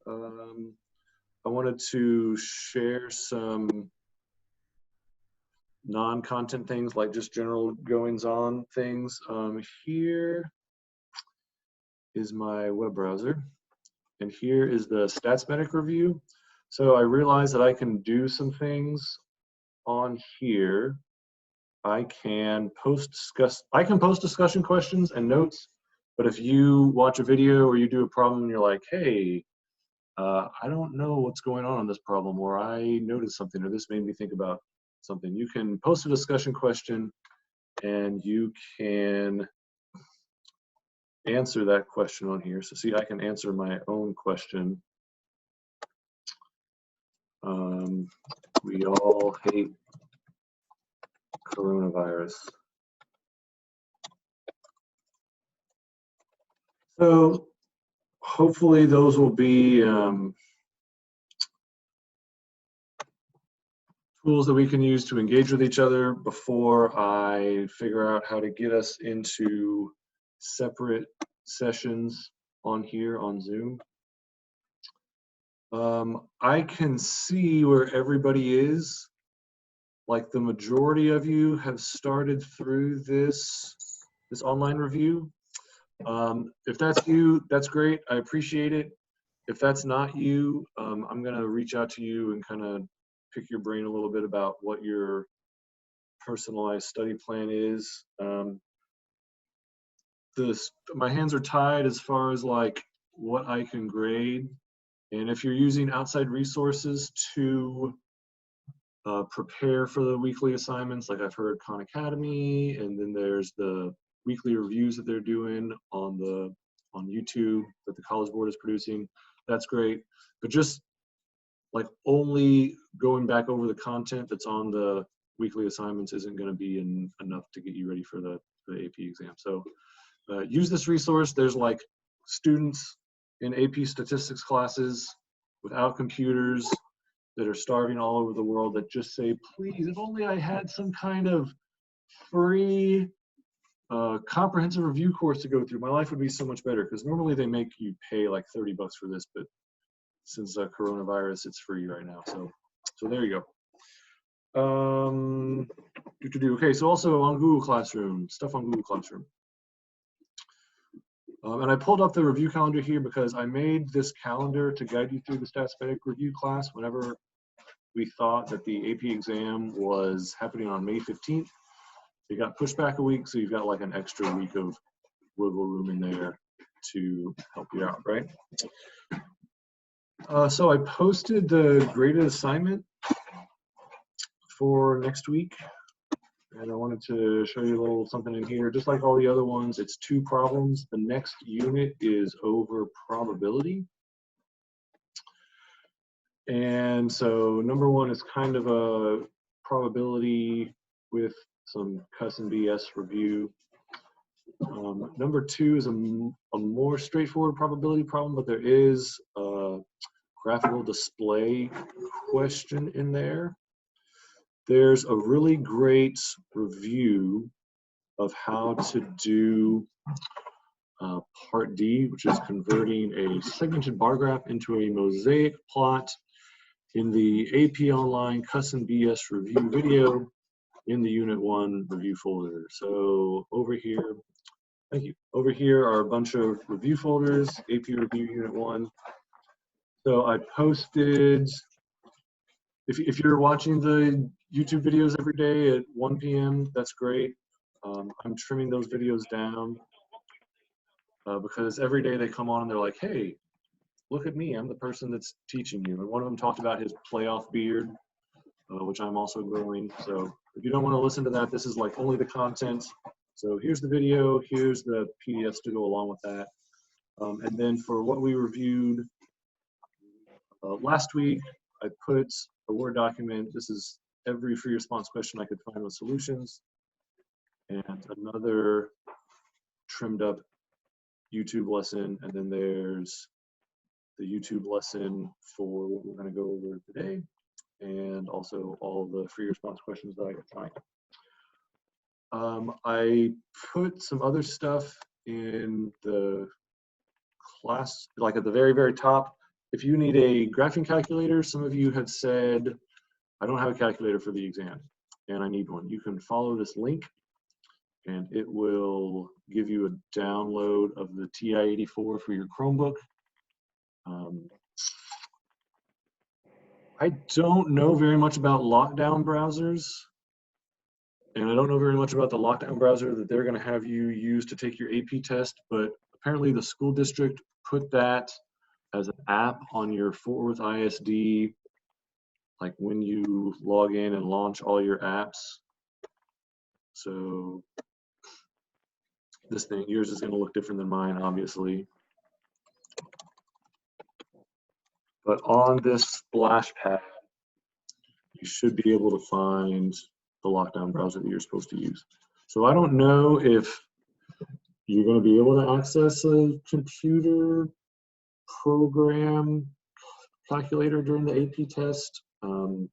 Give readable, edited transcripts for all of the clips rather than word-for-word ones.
I wanted to share some non-content things, like just general goings-on things. Here is my web browser, and here is the StatsMedic review. So I realized that I can do some things on here. I can post discussion questions and notes, but if you watch a video or you do a problem and you're like, hey, I don't know what's going on this problem, or I noticed something, or this made me think about something, you can post a discussion question and you can answer that question on here. So see, I can answer my own question. We all hate coronavirus. So hopefully those will be tools that we can use to engage with each other before I figure out how to get us into separate sessions on here on Zoom. I can see where everybody is. Like the majority of you have started through this online review. If that's you, that's great. I appreciate it. If that's not you, I'm gonna reach out to you and kind of pick your brain a little bit about what your personalized study plan is. My hands are tied as far as like what I can grade. And if you're using outside resources to prepare for the weekly assignments, like I've heard Khan Academy, and then there's the weekly reviews that they're doing on YouTube that the College Board is producing, that's great. But just like only going back over the content that's on the weekly assignments isn't going to be enough to get you ready for the AP exam. So use this resource. There's like students in AP statistics classes without computers that are starving all over the world that just say, please, if only I had some kind of free comprehensive review course to go through, my life would be so much better. Because normally they make you pay like $30 for this, but since coronavirus, it's free right now. So there you go. Okay, so also on Google Classroom, stuff on Google Classroom. And I pulled up the review calendar here because I made this calendar to guide you through the StatsMedic review class whenever we thought that the AP exam was happening on May 15th. It got pushed back a week, so you've got like an extra week of wiggle room in there to help you out, right? So I posted the graded assignment for next week. And I wanted to show you a little something in here. Just like all the other ones, it's 2 problems. The next unit is over probability. And so number 1 is kind of a probability with some cuss and BS review. Number 2 is a more straightforward probability problem, but there is a graphical display question in there. There's a really great review of how to do part D, which is converting a segmented bar graph into a mosaic plot in the AP Online Cuss and BS review video in the Unit 1 review folder. So over here, thank you. Over here are a bunch of review folders, AP Review Unit 1. So I posted, if you're watching the YouTube videos every day at 1 p.m., that's great. I'm trimming those videos down because every day they come on and they're like, hey, look at me, I'm the person that's teaching you. And one of them talked about his playoff beard, which I'm also growing. So if you don't want to listen to that, this is like only the content. So here's the video, here's the PDFs to go along with that. And then for what we reviewed last week, I put a Word document. This is every free response question I could find with solutions, and another trimmed up YouTube lesson, and then there's the YouTube lesson for what we're going to go over today, and also all the free response questions that I could find. I put some other stuff in the class, like at the very, very top. if you need a graphing calculator, some of you have said, I don't have a calculator for the exam and I need one. You can follow this link and it will give you a download of the TI-84 for your Chromebook. I don't know very much about lockdown browsers, and I don't know very much about the lockdown browser that they're going to have you use to take your AP test, but apparently the school district put that as an app on your Fort Worth ISD, like when you log in and launch all your apps. So this thing, yours is going to look different than mine, obviously. But on this splash pad, you should be able to find the lockdown browser that you're supposed to use. So I don't know if you're going to be able to access a computer program calculator during the AP test. I'm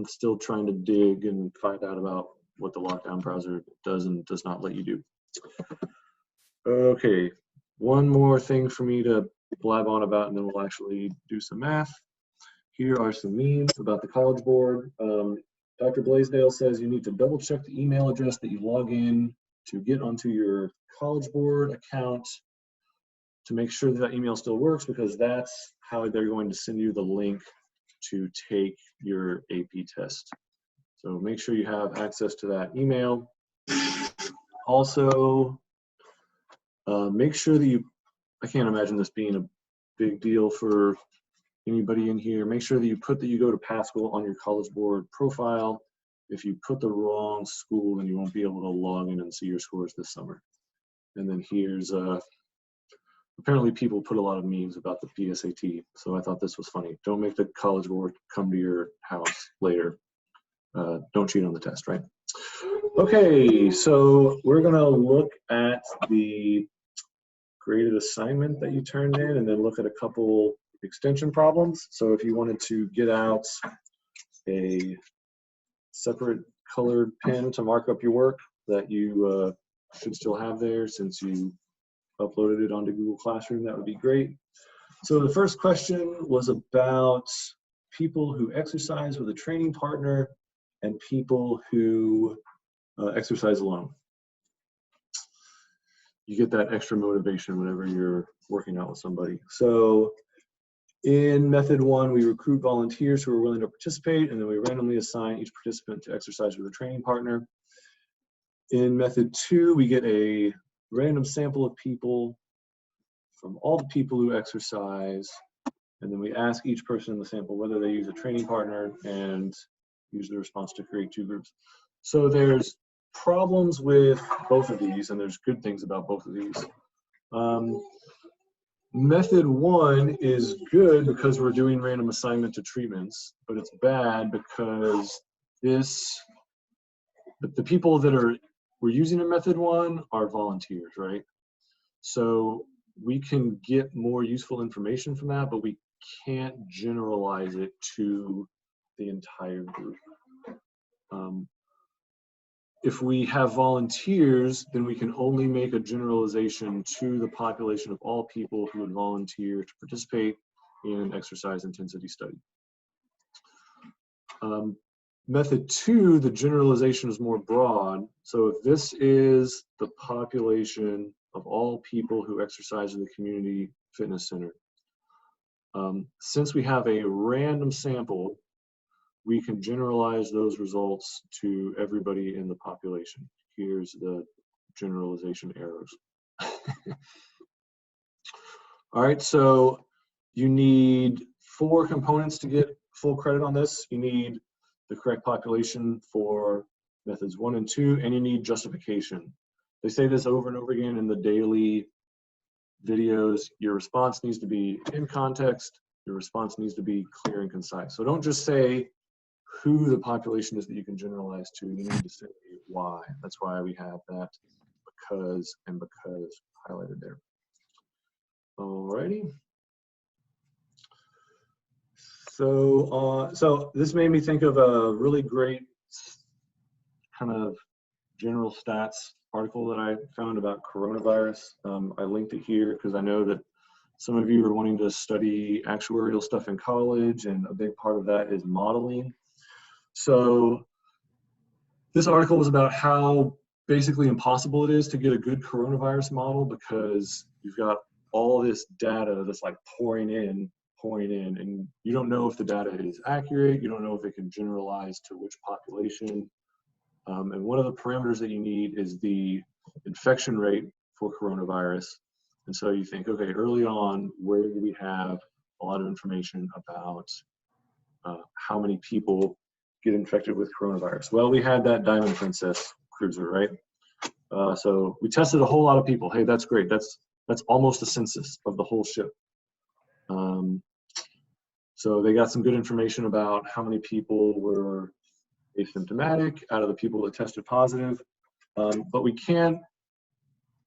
still trying to dig and find out about what the lockdown browser does and does not let you do. Okay, one more thing for me to blab on about, and then we'll actually do some math. Here are some memes about the College Board. Dr. Blaisdell says you need to double check the email address that you log in to get onto your College Board account to make sure that email still works, because that's how they're going to send you the link to take your AP test. So make sure you have access to that email. Also, make sure that you, I can't imagine this being a big deal for anybody in here, make sure that you put that you go to Pascal on your College Board profile. If you put the wrong school, then you won't be able to log in and see your scores this summer. And then here's, apparently people put a lot of memes about the PSAT, so I thought this was funny. Don't make the College Board come to your house later. Don't cheat on the test, right? Okay, so we're gonna look at the graded assignment that you turned in and then look at a couple extension problems. So if you wanted to get out a separate colored pen to mark up your work that you should still have there since you uploaded it onto Google Classroom, that would be great. So the first question was about people who exercise with a training partner and people who exercise alone. You get that extra motivation whenever you're working out with somebody. So in method one, we recruit volunteers who are willing to participate, and then we randomly assign each participant to exercise with a training partner. In method two, we get a random sample of people from all the people who exercise, and then we ask each person in the sample whether they use a training partner and use the response to create two groups. So there's problems with both of these, and there's good things about both of these. Method one is good because we're doing random assignment to treatments, but it's bad because the people that we're using in method one are volunteers, right? So we can get more useful information from that, but we can't generalize it to the entire group. If we have volunteers, then we can only make a generalization to the population of all people who would volunteer to participate in an exercise intensity study. Method two, the generalization is more broad. So if this is the population of all people who exercise in the community fitness center, since we have a random sample, we can generalize those results to everybody in the population. Here's the generalization errors. All right, so you need 4 components to get full credit on this. You need the correct population for methods 1 and 2, and you need justification. They say this over and over again in the daily videos. Your response needs to be in context. Your response needs to be clear and concise. So don't just say who the population is that you can generalize to. You need to say why. That's why we have that because and because highlighted there. Alrighty. So this made me think of a really great kind of general stats article that I found about coronavirus. I linked it here because I know that Some of you are wanting to study actuarial stuff in college, and a big part of that is modeling. So this article was about how basically impossible it is to get a good coronavirus model, because you've got all this data that's like pouring in, and you don't know if the data is accurate. You don't know if it can generalize to which population. And one of the parameters that you need is the infection rate for coronavirus. And so you think, okay, early on, where do we have a lot of information about how many people get infected with coronavirus? Well, we had that Diamond Princess cruiser, right? So we tested a whole lot of people. Hey, that's great. That's almost a census of the whole ship. So they got some good information about how many people were asymptomatic out of the people that tested positive. But we can't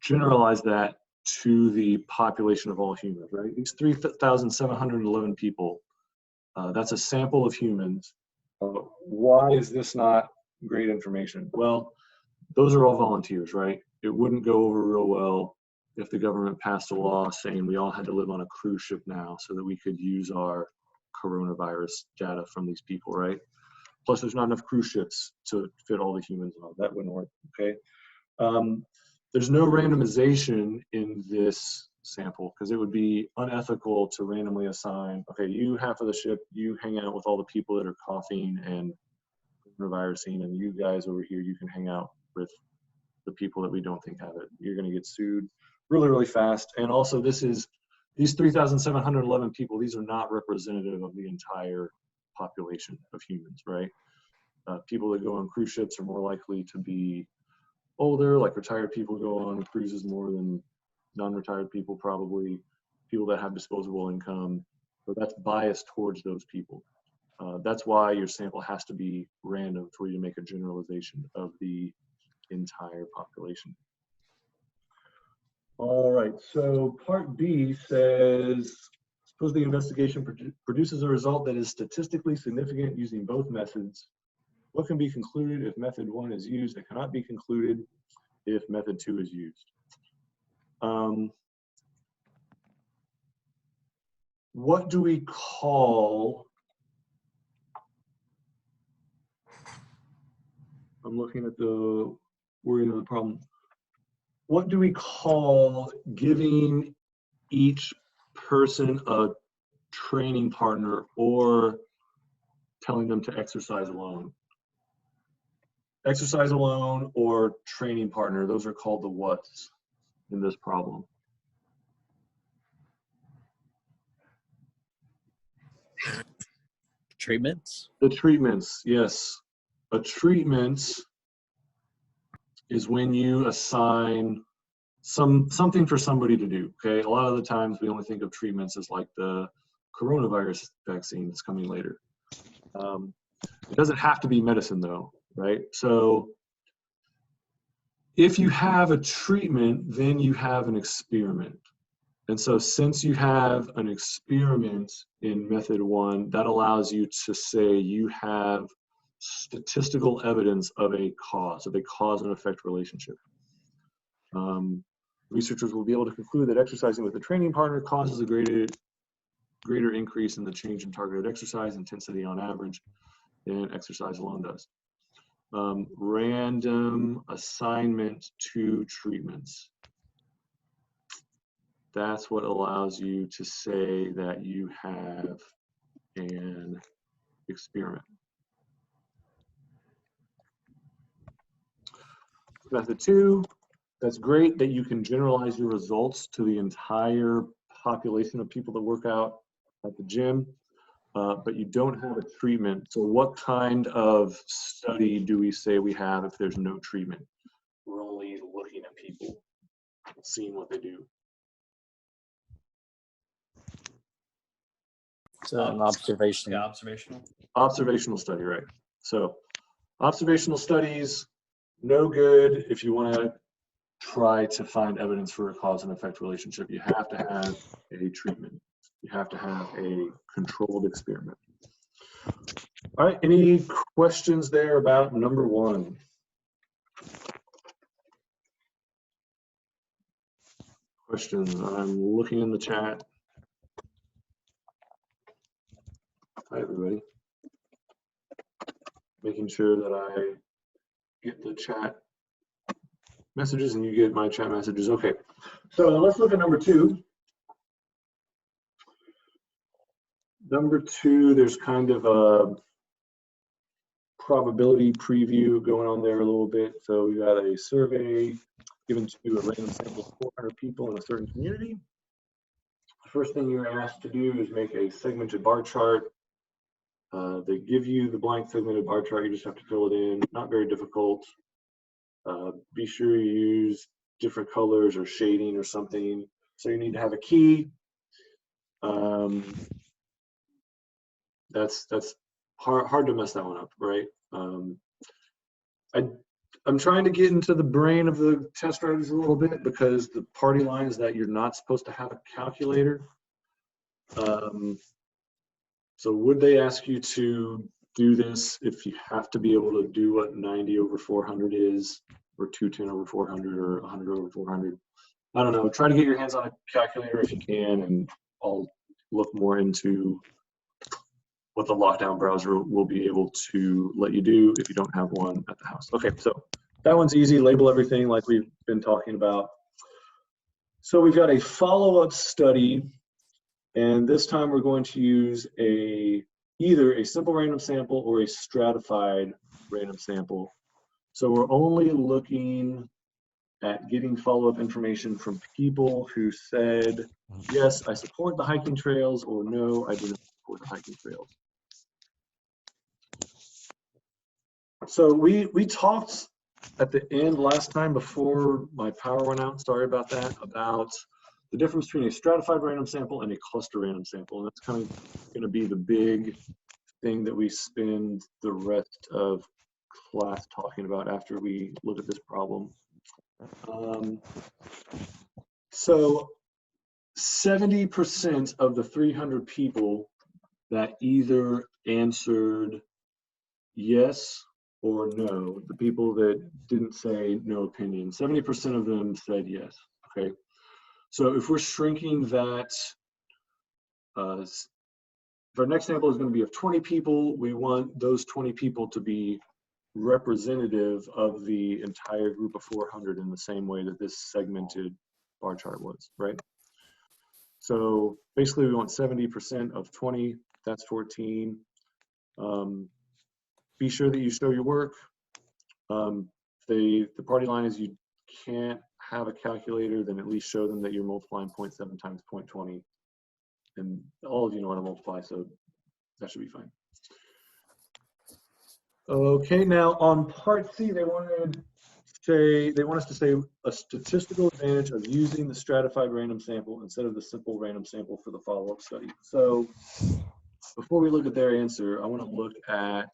generalize that to the population of all humans, right? These 3,711 people, that's a sample of humans. Why is this not great information? Well, those are all volunteers, right? It wouldn't go over real well if the government passed a law saying we all had to live on a cruise ship now so that we could use our coronavirus data from these people, right? Plus, there's not enough cruise ships to fit all the humans on. That wouldn't work, okay? There's no randomization in this sample because it would be unethical to randomly assign, okay, you half of the ship, you hang out with all the people that are coughing and coronavirusing, and you guys over here, you can hang out with the people that we don't think have it. You're gonna get sued really, really fast. And also these 3,711 people, these are not representative of the entire population of humans, right? People that go on cruise ships are more likely to be older, like retired people go on cruises more than non-retired people probably, people that have disposable income. So that's biased towards those people. That's why your sample has to be random for you to make a generalization of the entire population. All right, so part B says, suppose the investigation produces a result that is statistically significant using both methods. What can be concluded if method 1 is used? It cannot be concluded if method 2 is used. What do we call, I'm looking at the wording of the problem. What do we call giving each person a training partner or telling them to exercise alone? Exercise alone or training partner, those are called the whats in this problem. Treatments? The treatments, yes. A treatment is when you assign something for somebody to do, okay? A lot of the times we only think of treatments as like the coronavirus vaccine that's coming later. It doesn't have to be medicine though, right? So if you have a treatment, then you have an experiment. And so since you have an experiment in method 1, that allows you to say you have statistical evidence of a cause and effect relationship. Researchers will be able to conclude that exercising with a training partner causes a greater increase in the change in targeted exercise intensity on average than exercise alone does. Random assignment to treatments. That's what allows you to say that you have an experiment. Method 2, that's great that you can generalize your results to the entire population of people that work out at the gym, but you don't have a treatment. So what kind of study do we say we have if there's no treatment? We're only looking at people, seeing what they do. So an observation. Yeah, observational. Observational study, right? So observational studies, no good if you want to try to find evidence for a cause and effect relationship. You have to have a treatment. You have to have a controlled experiment. All right, any questions there about number 1? Questions? I'm looking in the chat. Hi, everybody. Making sure that I get the chat messages and you get my chat messages. Okay, so let's look at number 2. Number 2, there's kind of a probability preview going on there a little bit. So we got a survey given to a random sample of 400 people in a certain community. The first thing you're asked to do is make a segmented bar chart. They give you the blank segmented bar chart. You just have to fill it in. Not very difficult. Be sure you use different colors or shading or something. So you need to have a key. That's hard to mess that one up, right? I'm trying to get into the brain of the test writers a little bit, because the party line is that you're not supposed to have a calculator. So would they ask you to do this if you have to be able to do what 90 over 400 is, or 210 over 400, or 100 over 400? I don't know. Try to get your hands on a calculator if you can, and I'll look more into what the lockdown browser will be able to let you do if you don't have one at the house. Okay, so that one's easy. Label everything like we've been talking about. So we've got a follow-up study, and this time we're going to use either a simple random sample or a stratified random sample. So we're only looking at getting follow-up information from people who said, yes, I support the hiking trails, or no, I do not support the hiking trails. So we talked at the end last time before my power went out, sorry about that, about the difference between a stratified random sample and a cluster random sample. And that's kind of going to be the big thing that we spend the rest of class talking about after we look at this problem. So 70% of the 300 people that either answered yes or no, the people that didn't say no opinion, 70% of them said yes. Okay, so if we're shrinking that, if our next sample is going to be of 20 people, we want those 20 people to be representative of the entire group of 400 in the same way that this segmented bar chart was, right? So basically we want 70% of 20, that's 14. Be sure that you show your work. The party line is you can't have a calculator, then at least show them that you're multiplying 0.7 times 0.20. And all of you know how to multiply, so that should be fine. Okay, now on part C, they want us to say a statistical advantage of using the stratified random sample instead of the simple random sample for the follow-up study. So before we look at their answer, I want to look at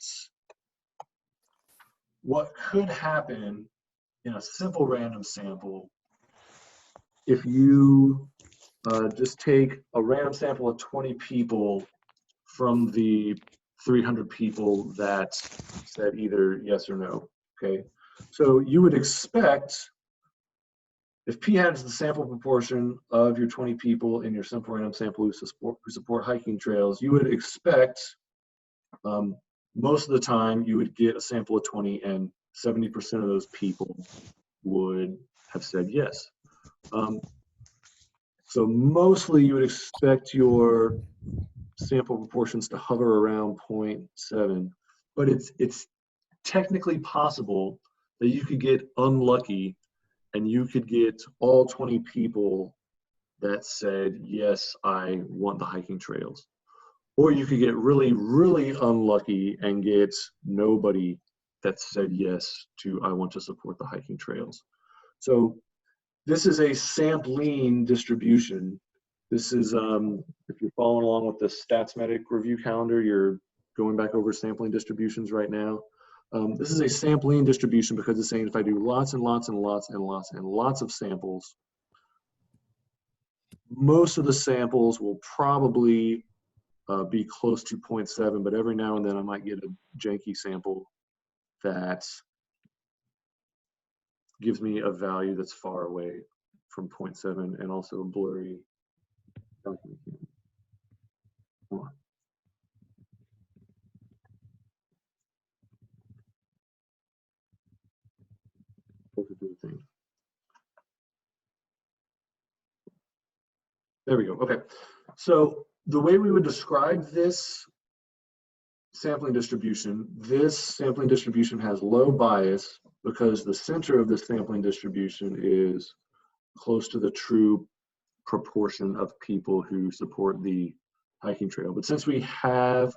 what could happen in a simple random sample if you just take a random sample of 20 people from the 300 people that said either yes or no, okay? So you would expect, if P hat is the sample proportion of your 20 people in your simple random sample who support hiking trails, you would expect most of the time you would get a sample of 20 and 70% of those people would have said yes. So mostly you would expect your sample proportions to hover around 0.7, but it's technically possible that you could get unlucky and you could get all 20 people that said, yes, I want the hiking trails. Or you could get really, really unlucky and get nobody that said yes to, I want to support the hiking trails. So this is a sampling distribution. This is, if you're following along with the StatsMedic review calendar, you're going back over sampling distributions right now. This is a sampling distribution because it's saying if I do lots and lots and lots and lots and lots of samples, most of the samples will probably be close to 0.7, but every now and then I might get a janky sample that gives me a value that's far away from 0.7 and also a blurry document. There we go. Okay. So the way we would describe this sampling distribution has low bias because the center of the sampling distribution is close to the true proportion of people who support the hiking trail. But since we have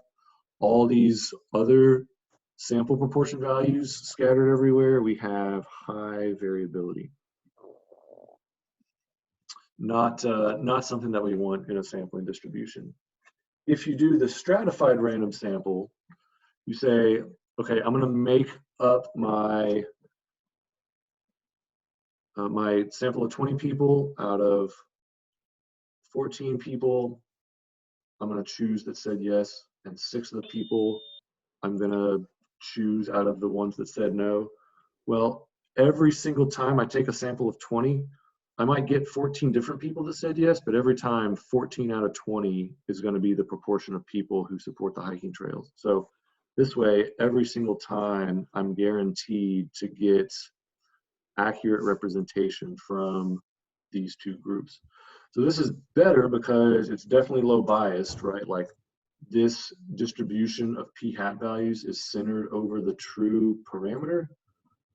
all these other sample proportion values scattered everywhere, we have high variability. Not something that we want in a sampling distribution. If you do the stratified random sample, you say, okay, I'm going to make up my my sample of 20 people out of 14 people. I'm going to choose that said yes, and 6 of the people I'm going to choose out of the ones that said no. Well, every single time I take a sample of 20, I might get 14 different people that said yes, but every time 14 out of 20 is going to be the proportion of people who support the hiking trails. So this way, every single time I'm guaranteed to get accurate representation from these two groups. So this is better because it's definitely low biased, right? Like this distribution of p hat values is centered over the true parameter,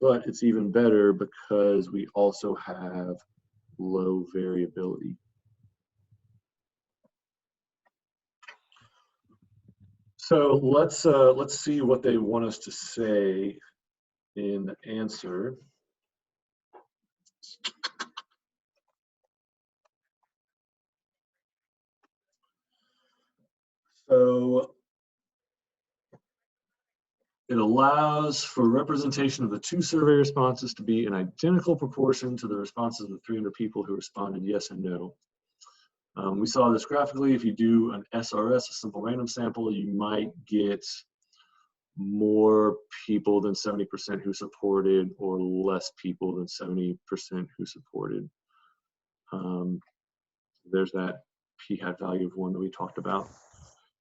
but it's even better because we also have low variability. So let's see what they want us to say in the answer. So it allows for representation of the 2 survey responses to be in identical proportion to the responses of the 300 people who responded yes and no. We saw this graphically. If you do an SRS, a simple random sample, you might get more people than 70% who supported or less people than 70% who supported. There's that p hat value of 1 that we talked about.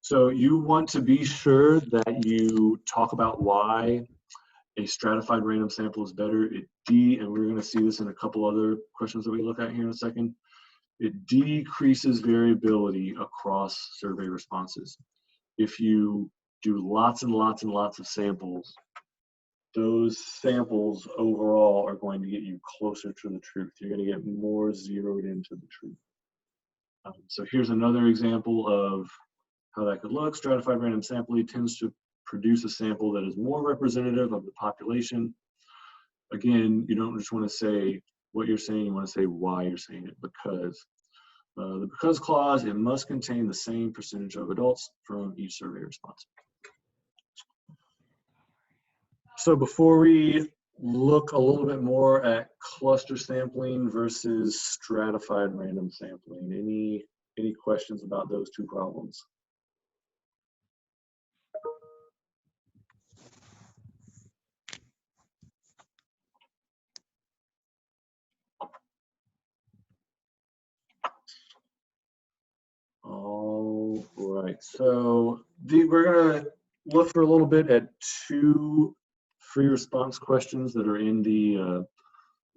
So you want to be sure that you talk about why a stratified random sample is better. And we're going to see this in a couple other questions that we look at here in a second. It decreases variability across survey responses. If you do lots and lots and lots of samples, those samples overall are going to get you closer to the truth. You're going to get more zeroed into the truth. So here's another example of how that could look. Stratified random sampling tends to produce a sample that is more representative of the population. Again, you don't just want to say what you're saying, you want to say why you're saying it. Because the because clause, it must contain the same percentage of adults from each survey response. So before we look a little bit more at cluster sampling versus stratified random sampling, any questions about those two problems? All right, so we're gonna look for a little bit at 2 free response questions that are in the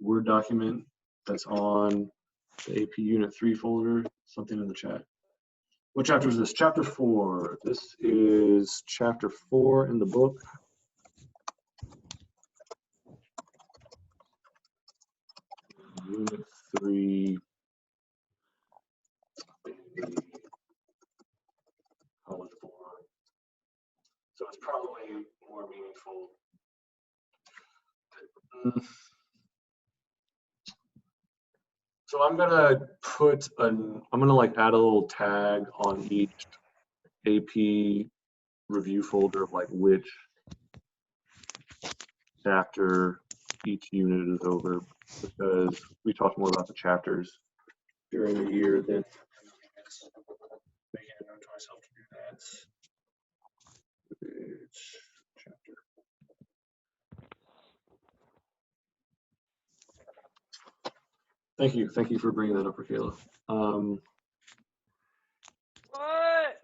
Word document that's on the AP Unit 3 folder, something in the chat. What chapter is this? Chapter 4. This is chapter 4 in the book. Unit 3. College Board. So it's probably more meaningful. So I'm gonna like add a little tag on each AP review folder of like which chapter each unit is over, because we talked more about the chapters during the year than making a note to myself to do that. Which chapter? Thank you for bringing that up, Raquela. What?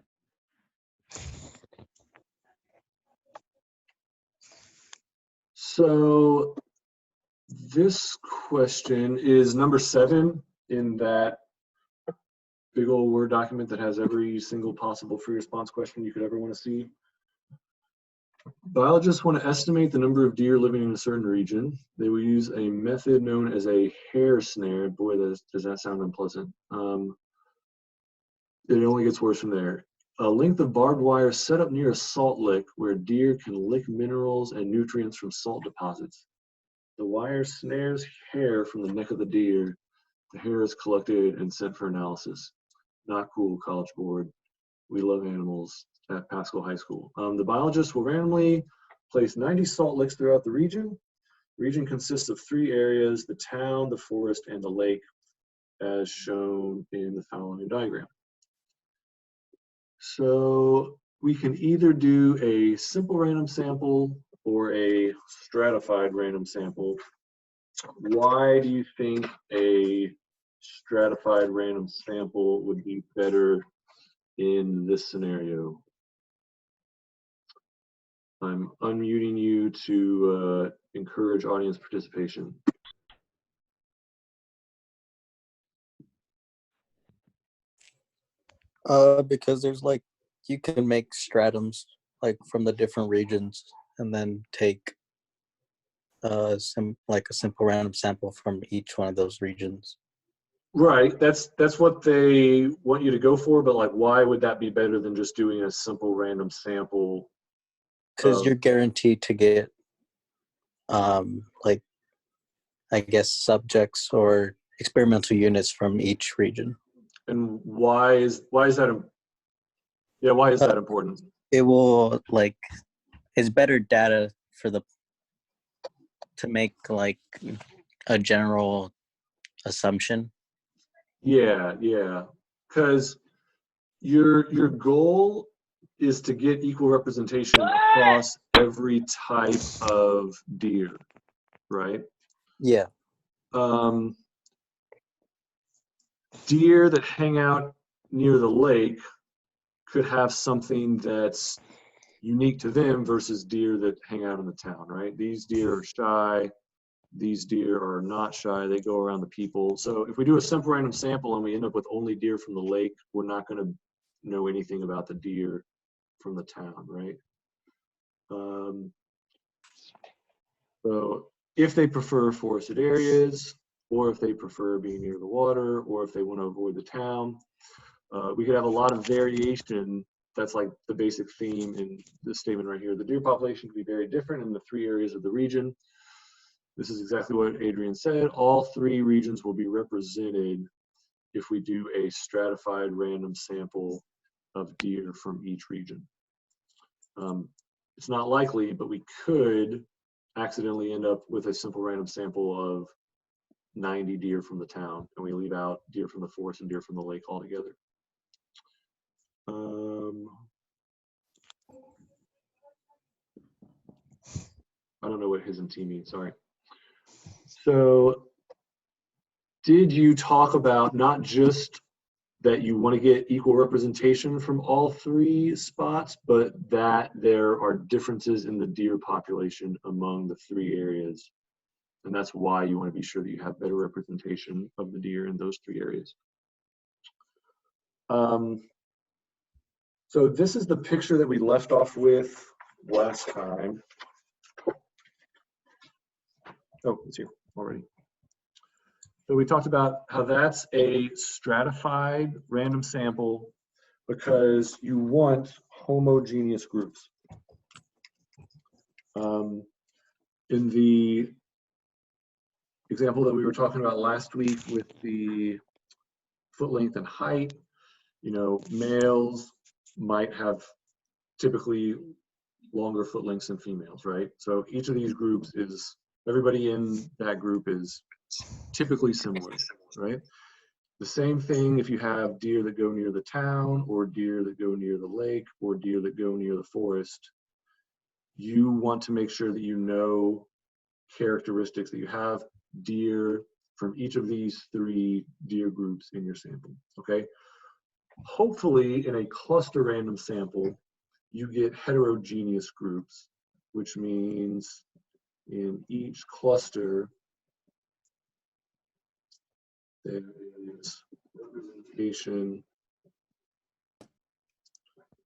So this question is number 7 in that big old Word document that has every single possible free response question you could ever want to see. Biologists want to estimate the number of deer living in a certain region. They will use a method known as a hair snare. Boy, does that sound unpleasant. It only gets worse from there. A length of barbed wire set up near a salt lick where deer can lick minerals and nutrients from salt deposits. The wire snares hair from the neck of the deer. The hair is collected and sent for analysis. Not cool, College Board. We love animals at Pascal High School. The biologists will randomly place 90 salt licks throughout the region. The region consists of 3 areas: the town, the forest, and the lake, as shown in the following diagram. So we can either do a simple random sample or a stratified random sample. Why do you think a stratified random sample would be better in this scenario? I'm unmuting you to encourage audience participation. Because there's like, you can make stratums like from the different regions and then take like a simple random sample from each one of those regions. Right, that's what they want you to go for, but like, why would that be better than just doing a simple random sample? Because you're guaranteed to get like, I guess, subjects or experimental units from each region. And why is that? Yeah, why is that important? It will like, it's better data for to make like a general assumption. Yeah, because your goal is to get equal representation across every type of deer, right? Yeah. Deer that hang out near the lake could have something that's unique to them versus deer that hang out in the town, right? These deer are shy. These deer are not shy. They go around the people. So if we do a simple random sample and we end up with only deer from the lake, we're not going to know anything about the deer from the town, right? So if they prefer forested areas, or if they prefer being near the water, or if they want to avoid the town, we could have a lot of variation. That's like the basic theme in this statement right here. The deer population can be very different in the 3 areas of the region. This is exactly what Adrian said. All 3 regions will be represented if we do a stratified random sample of deer from each region. It's not likely, but we could accidentally end up with a simple random sample of 90 deer from the town, and we leave out deer from the forest and deer from the lake altogether. I don't know what his and T means, sorry. So did you talk about not just that you want to get equal representation from all 3 spots, but that there are differences in the deer population among the 3 areas? And that's why you want to be sure that you have better representation of the deer in those 3 areas. So this is the picture that we left off with last time. Oh, it's here already. So we talked about how that's a stratified random sample because you want homogeneous groups. In the example that we were talking about last week with the foot length and height, you know, males might have typically longer foot lengths than females, right? So each of these groups is, everybody in that group is typically similar, right? The same thing if you have deer that go near the town, or deer that go near the lake, or deer that go near the forest. You want to make sure that you know characteristics, that you have deer from each of these 3 deer groups in your sample, okay? Hopefully in a cluster random sample, you get heterogeneous groups, which means in each cluster, there is classification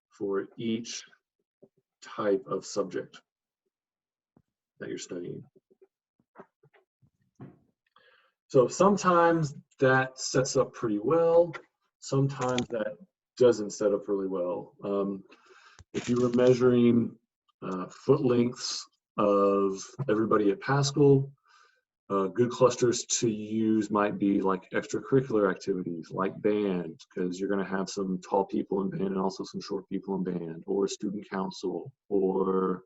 for each type of subject that you're studying. So sometimes that sets up pretty well. Sometimes that doesn't set up really well. If you were measuring foot lengths of everybody at Pascal, good clusters to use might be like extracurricular activities like band, because you're going to have some tall people in band and also some short people in band, or student council, or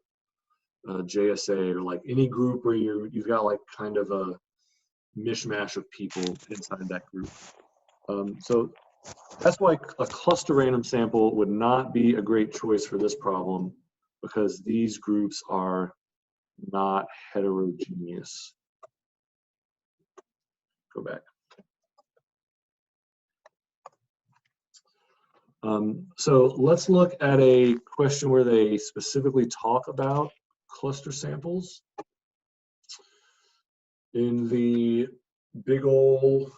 JSA, or like any group where you've got like kind of a mishmash of people inside that group. So that's why a cluster random sample would not be a great choice for this problem, because these groups are not heterogeneous. Go back. So let's look at a question where they specifically talk about cluster samples. In the big ol'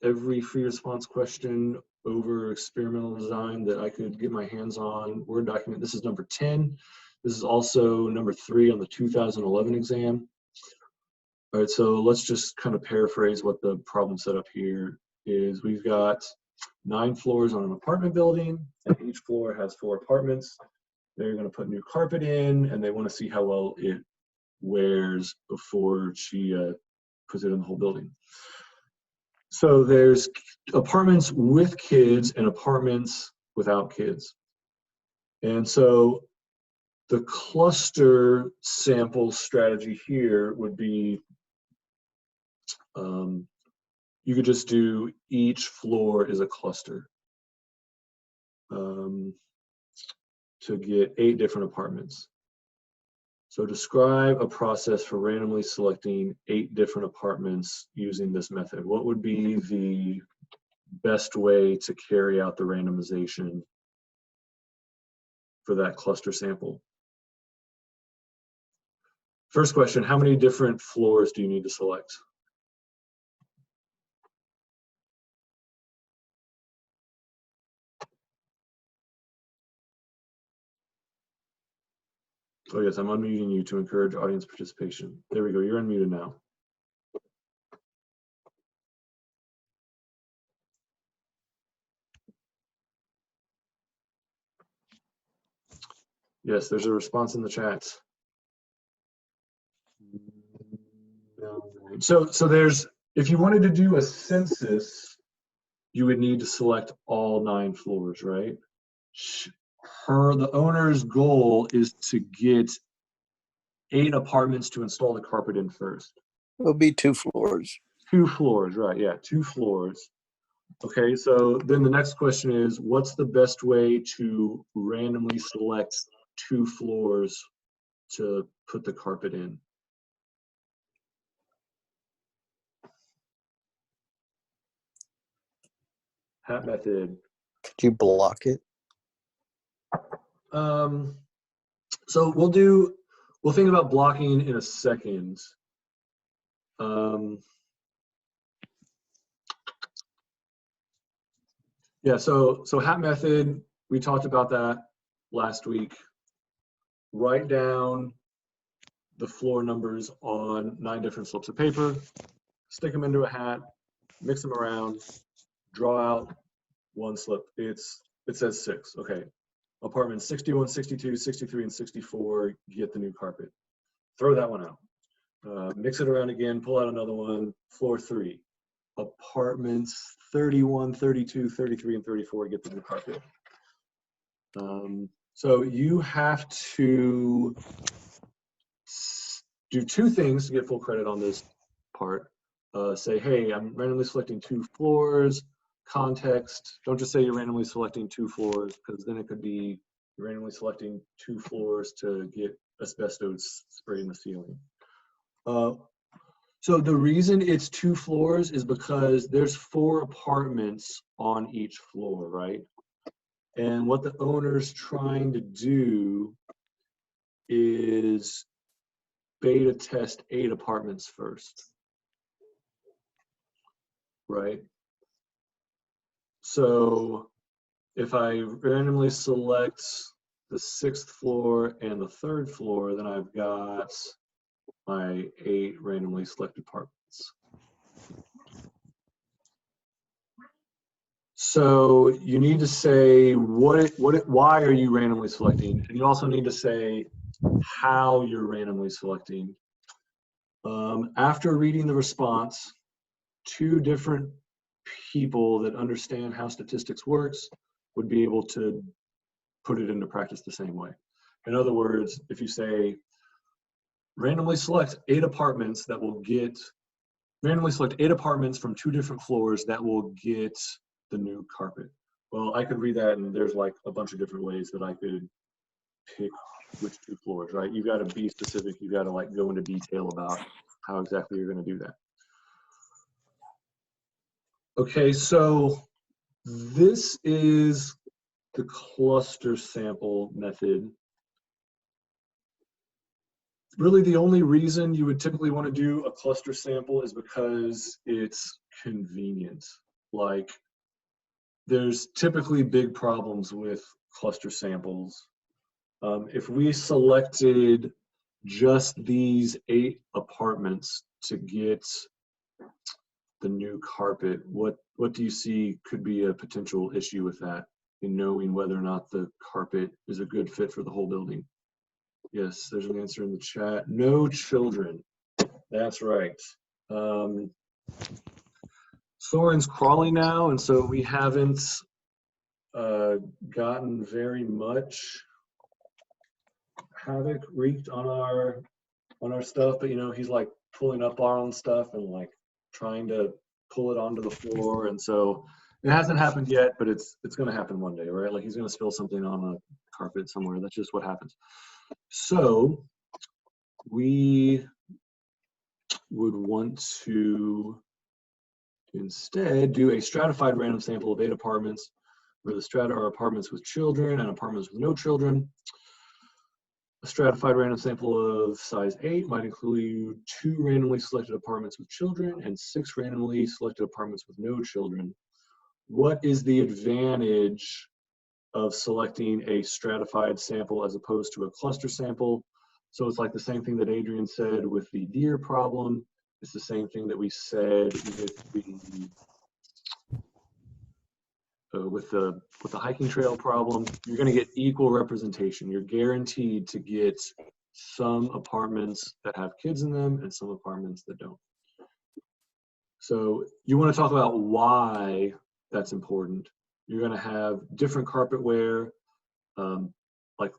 every free response question over experimental design that I could get my hands on Word document, this is number 10. This is also number 3 on the 2011 exam. All right, so let's just kind of paraphrase what the problem set up here is. We've got 9 floors on an apartment building, and each floor has 4 apartments. They're going to put new carpet in, and they want to see how well it wears before she puts it in the whole building. So there's apartments with kids and apartments without kids. And so the cluster sample strategy here would be, you could just do each floor is a cluster to get 8 different apartments. So describe a process for randomly selecting 8 different apartments using this method. What would be the best way to carry out the randomization for that cluster sample? First question, how many different floors do you need to select? Oh yes, I'm unmuting you to encourage audience participation. There we go, you're unmuted now. Yes, there's a response in the chat. So there's, if you wanted to do a census, you would need to select all 9 floors, right? The owner's goal is to get 8 apartments to install the carpet in first. It'll be 2 floors. 2 floors, right, yeah, 2 floors. Okay, so then the next question is, what's the best way to randomly select 2 floors to put the carpet in? Hat method. Could you block it? So we'll think about blocking in a second. Yeah, so hat method, we talked about that last week. Write down the floor numbers on 9 different slips of paper, stick them into a hat, mix them around, draw out 1 slip. It says 6, okay. Apartments 61, 62, 63, and 64 get the new carpet. Throw that one out. Mix it around again, pull out another one, floor 3. Apartments 31, 32, 33, and 34 get the new carpet. So you have to do 2 things to get full credit on this part. Say, hey, I'm randomly selecting 2 floors. Context, don't just say you're randomly selecting 2 floors, because then it could be you're randomly selecting 2 floors to get asbestos sprayed in the ceiling. So the reason it's 2 floors is because there's 4 apartments on each floor, right? And what the owner's trying to do is beta test 8 apartments first, right? So if I randomly select the 6th floor and the 3rd floor, then I've got my 8 randomly selected apartments. So you need to say why are you randomly selecting, and you also need to say how you're randomly selecting. After reading the response, 2 different people that understand how statistics works would be able to put it into practice the same way. In other words, if you say randomly select 8 apartments that will get, randomly select 8 apartments from 2 different floors that will get the new carpet. Well, I could read that and there's like a bunch of different ways that I could pick which 2 floors, right? You've got to be specific. You've got to like go into detail about how exactly you're going to do that. Okay, so this is the cluster sample method. Really, the only reason you would typically want to do a cluster sample is because it's convenient. Like, there's typically big problems with cluster samples. If we selected just these 8 apartments to get the new carpet, what do you see could be a potential issue with that in knowing whether or not the carpet is a good fit for the whole building? Yes, there's an answer in the chat. No children. That's right. Soren's crawling now, and so we haven't gotten very much havoc wreaked on our stuff, but you know, he's like pulling up our own stuff and like trying to pull it onto the floor, and so it hasn't happened yet, but it's going to happen one day, right? Like he's going to spill something on a carpet somewhere. That's just what happens. So we would want to instead do a stratified random sample of 8 apartments, where the strata are apartments with children and apartments with no children. A stratified random sample of size 8 might include 2 randomly selected apartments with children and 6 randomly selected apartments with no children. What is the advantage of selecting a stratified sample as opposed to a cluster sample? So it's like the same thing that Adrian said with the deer problem. It's the same thing that we said with the hiking trail problem. You're going to get equal representation. You're guaranteed to get some apartments that have kids in them and some apartments that don't. So you want to talk about why that's important. You're going to have different carpet wear. Like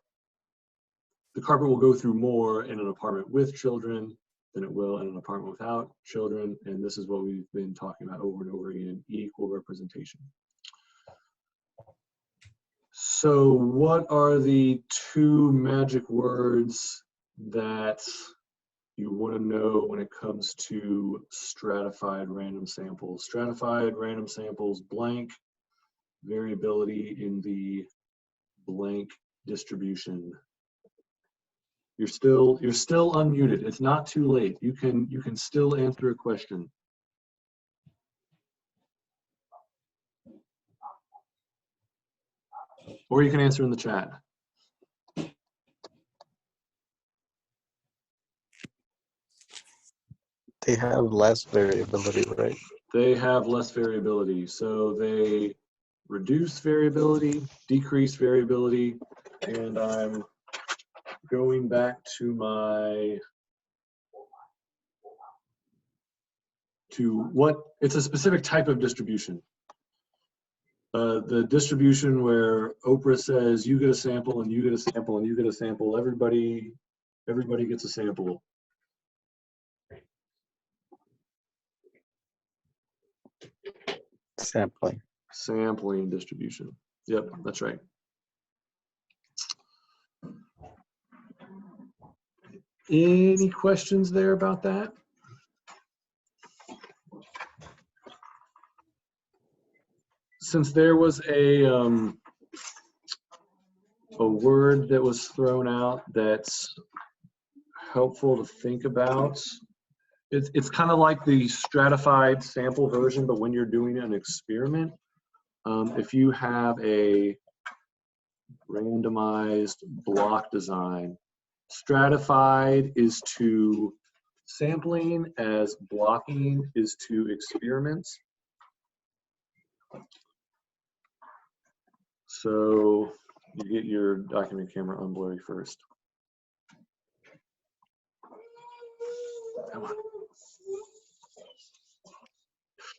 the carpet will go through more in an apartment with children than it will in an apartment without children. And this is what we've been talking about over and over again, equal representation. So what are the 2 magic words that you want to know when it comes to stratified random samples? Stratified random samples, blank, variability in the blank distribution. You're still unmuted. It's not too late. You can still answer a question. Or you can answer in the chat. They have less variability, right? They have less variability. So they reduce variability, decrease variability, and I'm going back to it's a specific type of distribution. The distribution where Oprah says you get a sample and you get a sample and you get a sample, everybody gets a sample. Sampling distribution. Yep, that's right. Any questions there about that? Since there was a word that was thrown out that's helpful to think about, it's kind of like the stratified sample version, but when you're doing an experiment. if you have a randomized block design, stratified is to sampling as blocking is to experiments. So you get your document camera unblurry first. Come on.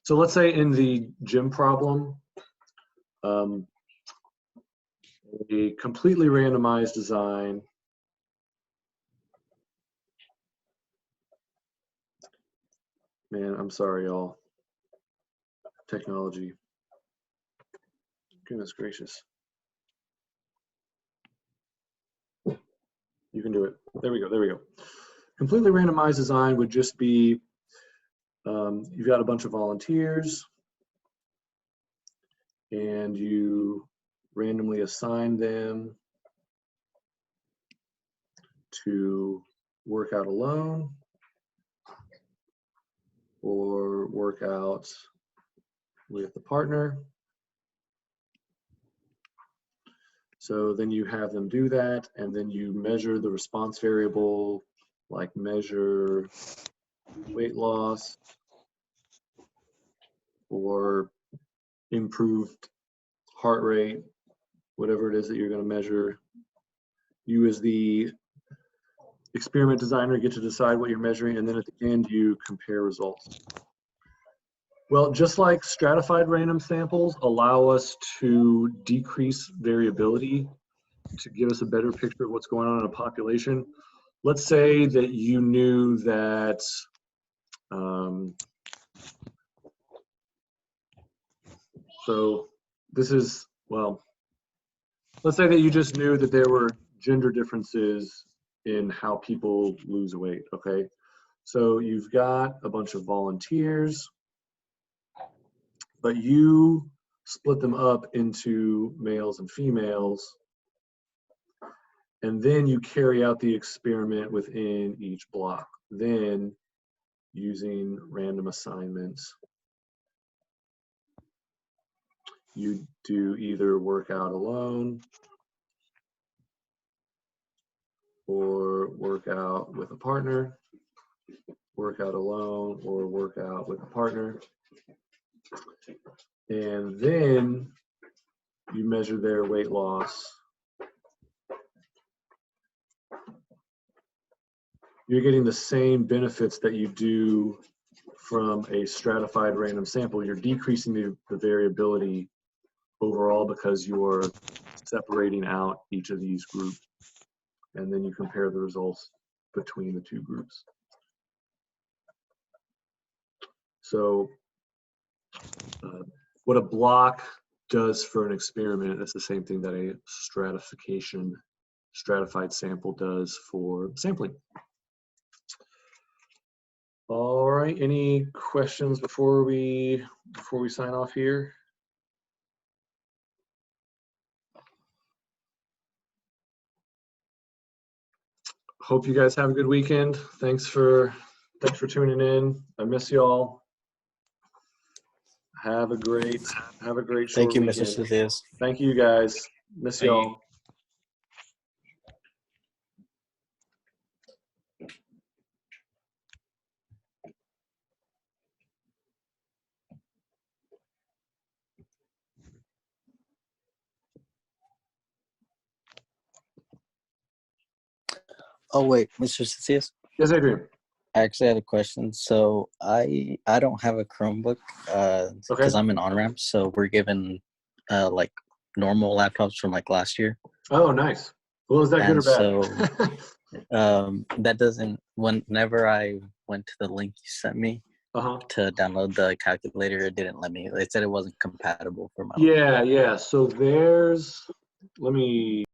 So let's say in the gym problem, a completely randomized design man, I'm sorry, y'all. Technology. Goodness gracious. You can do it. There we go. There we go. Completely randomized design would just be you've got a bunch of volunteers and you randomly assign them to work out alone or work out with the partner. So then you have them do that, and then you measure the response variable, like measure weight loss or improved heart rate, whatever it is that you're going to measure. You as the experiment designer get to decide what you're measuring, and then at the end you compare results. Well, just like stratified random samples allow us to decrease variability to give us a better picture of what's going on in a population. Let's say that you knew that so this is, well, let's say that you just knew that there were gender differences in how people lose weight, okay? So you've got a bunch of volunteers, but you split them up into males and females, and then you carry out the experiment within each block. Then, using random assignments, you do either work out alone or work out with a partner, work out alone or work out with a partner. And then you measure their weight loss. You're getting the same benefits that you do from a stratified random sample. You're decreasing the variability overall because you're separating out each of these groups. And then you compare the results between the two groups. So what a block does for an experiment, that's the same thing that a stratified sample does for sampling. All right, any questions before we sign off here? Hope you guys have a good weekend. Thanks for tuning in. I miss y'all. Have a great short Thank you, weekend. Mr. Stathias. Thank you guys. Miss y'all. Oh wait, Mr. Stathias. Yes, Adrian. I actually had a question. So I don't have a Chromebook because I'm in on-ramp. So we're given like normal laptops from like last year. Oh, nice. Well, is that good or bad? So that doesn't. Whenever I went to the link you sent me to download the calculator, it didn't let me. It said it wasn't compatible for my. Yeah. So let me.